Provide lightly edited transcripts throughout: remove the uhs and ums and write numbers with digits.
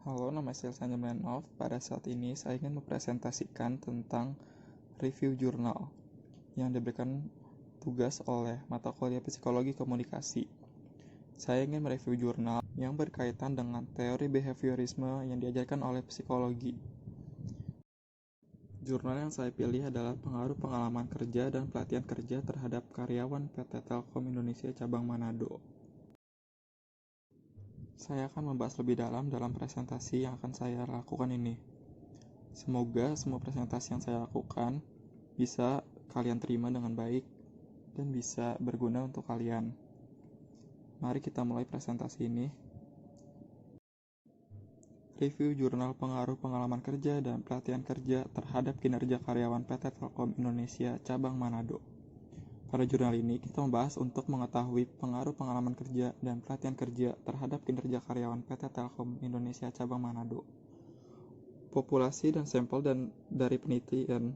Halo, nama saya Sanjay Menov. Pada saat ini saya ingin mempresentasikan tentang review jurnal yang diberikan tugas oleh mata kuliah psikologi komunikasi. Saya ingin mereview jurnal yang berkaitan dengan teori behaviorisme yang diajarkan oleh psikologi. Jurnal yang saya pilih adalah pengaruh pengalaman kerja dan pelatihan kerja terhadap karyawan PT Telkom Indonesia cabang Manado. Saya akan membahas lebih dalam presentasi yang akan saya lakukan ini. Semoga semua presentasi yang saya lakukan bisa kalian terima dengan baik dan bisa berguna untuk kalian. Mari kita mulai presentasi ini. Review jurnal pengaruh pengalaman kerja dan pelatihan kerja terhadap kinerja karyawan PT Telkom Indonesia cabang Manado. Pada jurnal ini kita membahas untuk mengetahui pengaruh pengalaman kerja dan pelatihan kerja terhadap kinerja karyawan PT Telkom Indonesia cabang Manado. Populasi dan sampel dari penelitian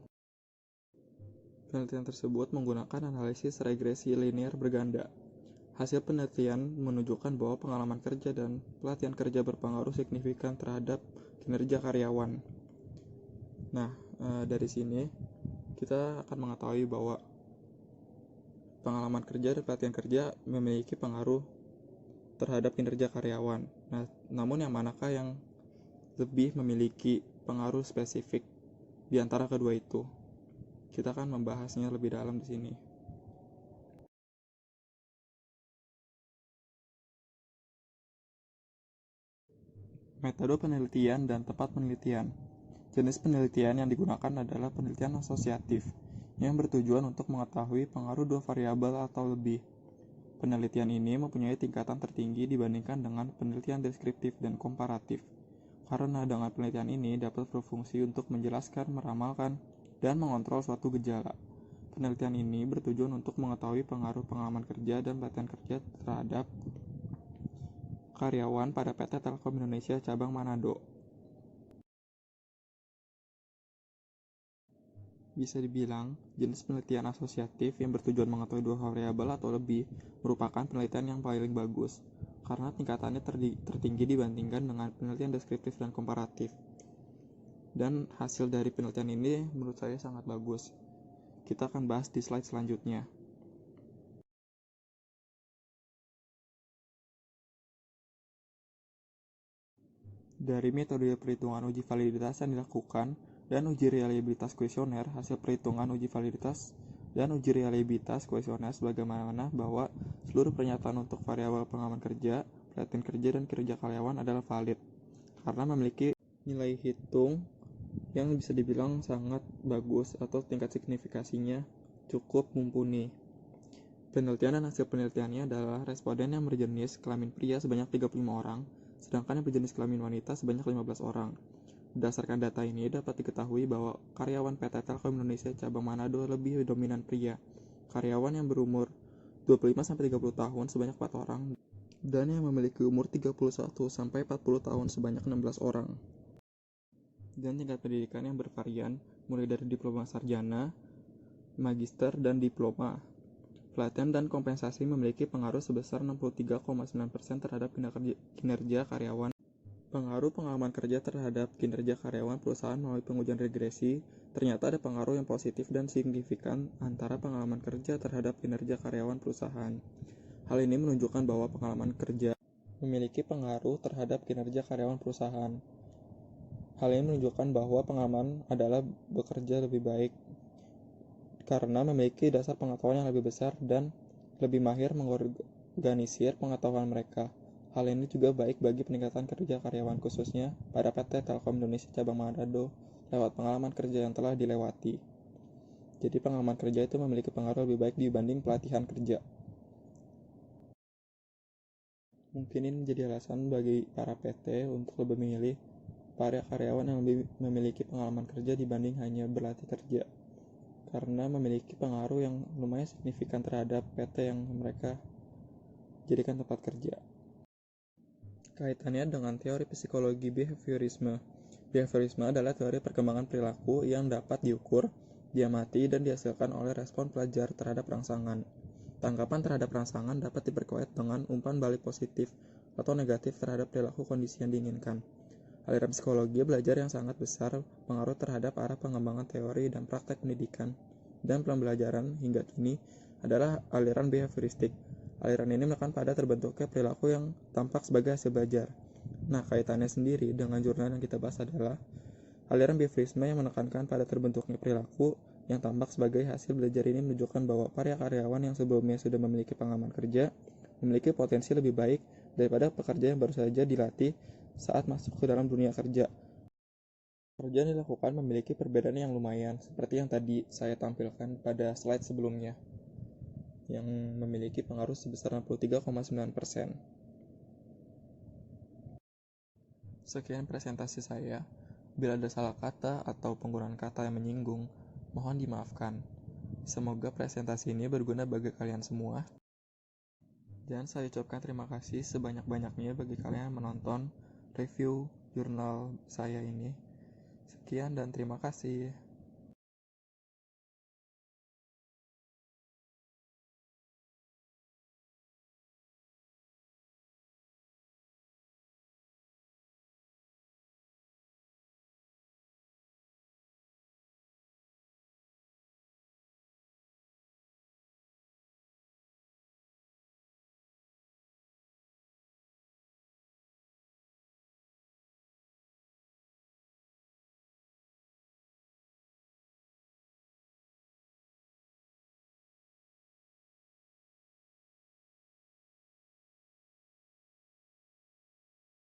tersebut menggunakan analisis regresi linear berganda. Hasil penelitian menunjukkan bahwa pengalaman kerja dan pelatihan kerja berpengaruh signifikan terhadap kinerja karyawan. Nah, dari sini kita akan mengetahui bahwa pengalaman kerja dan pelatihan kerja memiliki pengaruh terhadap kinerja karyawan. Nah, namun yang manakah yang lebih memiliki pengaruh spesifik di antara kedua itu? Kita akan membahasnya lebih dalam di sini. Metode penelitian dan tempat penelitian. Jenis penelitian yang digunakan adalah penelitian asosiatif, yang bertujuan untuk mengetahui pengaruh dua variabel atau lebih. Penelitian ini mempunyai tingkatan tertinggi dibandingkan dengan penelitian deskriptif dan komparatif, karena dengan penelitian ini dapat berfungsi untuk menjelaskan, meramalkan, dan mengontrol suatu gejala. Penelitian ini bertujuan untuk mengetahui pengaruh pengalaman kerja dan pelatihan kerja terhadap karyawan pada PT Telkom Indonesia cabang Manado. Bisa dibilang, jenis penelitian asosiatif yang bertujuan mengetahui dua variabel atau lebih merupakan penelitian yang paling bagus, karena tingkatannya tertinggi dibandingkan dengan penelitian deskriptif dan komparatif. Dan hasil dari penelitian ini menurut saya sangat bagus. Kita akan bahas di slide selanjutnya. Dari metode perhitungan uji validitas yang dilakukan dan uji reliabilitas kuesioner, hasil perhitungan uji validitas dan uji reliabilitas kuesioner sebagaimana bahwa seluruh pernyataan untuk variabel pengalaman kerja, pelatihan kerja, dan kinerja karyawan adalah valid karena memiliki nilai hitung yang bisa dibilang sangat bagus atau tingkat signifikasinya cukup mumpuni. Penelitian dan hasil penelitiannya adalah responden yang berjenis kelamin pria sebanyak 35 orang, sedangkan yang berjenis kelamin wanita sebanyak 15 orang. Berdasarkan data ini dapat diketahui bahwa karyawan PT Telkom Indonesia cabang Manado lebih dominan pria. Karyawan yang berumur 25-30 tahun sebanyak 4 orang, dan yang memiliki umur 31-40 tahun sebanyak 16 orang. Dan tingkat pendidikan yang bervarian, mulai dari diploma sarjana, magister, dan diploma. Pelatihan dan kompensasi memiliki pengaruh sebesar 63,9% terhadap kinerja karyawan. Pengaruh pengalaman kerja terhadap kinerja karyawan perusahaan melalui pengujian regresi, ternyata ada pengaruh yang positif dan signifikan antara pengalaman kerja terhadap kinerja karyawan perusahaan. Hal ini menunjukkan bahwa pengalaman kerja memiliki pengaruh terhadap kinerja karyawan perusahaan. Hal ini menunjukkan bahwa pengalaman adalah bekerja lebih baik karena memiliki dasar pengetahuan yang lebih besar dan lebih mahir mengorganisir pengetahuan mereka. Hal ini juga baik bagi peningkatan kerja karyawan khususnya pada PT Telkom Indonesia cabang Manado lewat pengalaman kerja yang telah dilewati. Jadi pengalaman kerja itu memiliki pengaruh lebih baik dibanding pelatihan kerja. Mungkin ini menjadi alasan bagi para PT untuk lebih memilih para karyawan yang lebih memiliki pengalaman kerja dibanding hanya berlatih kerja, karena memiliki pengaruh yang lumayan signifikan terhadap PT yang mereka jadikan tempat kerja. Kaitannya dengan teori psikologi behaviorisme. Behaviorisme adalah teori perkembangan perilaku yang dapat diukur, diamati, dan dihasilkan oleh respon pelajar terhadap rangsangan. Tanggapan terhadap rangsangan dapat diperkuat dengan umpan balik positif atau negatif terhadap perilaku kondisi yang diinginkan. Aliran psikologi belajar yang sangat besar pengaruh terhadap arah pengembangan teori dan praktek pendidikan dan pembelajaran hingga kini adalah aliran behavioristik. Aliran ini menekan pada terbentuknya perilaku yang tampak sebagai hasil belajar. Nah, kaitannya sendiri dengan jurnal yang kita bahas adalah aliran behaviorisme yang menekankan pada terbentuknya perilaku yang tampak sebagai hasil belajar ini menunjukkan bahwa para karyawan yang sebelumnya sudah memiliki pengalaman kerja memiliki potensi lebih baik daripada pekerja yang baru saja dilatih saat masuk ke dalam dunia kerja. Pekerjaan dilakukan memiliki perbedaan yang lumayan, seperti yang tadi saya tampilkan pada slide sebelumnya, yang memiliki pengaruh sebesar 63,9%. Sekian presentasi saya. Bila ada salah kata atau penggunaan kata yang menyinggung, mohon dimaafkan. Semoga presentasi ini berguna bagi kalian semua. Dan saya ucapkan terima kasih sebanyak-banyaknya bagi kalian yang menonton review jurnal saya ini. Sekian dan terima kasih.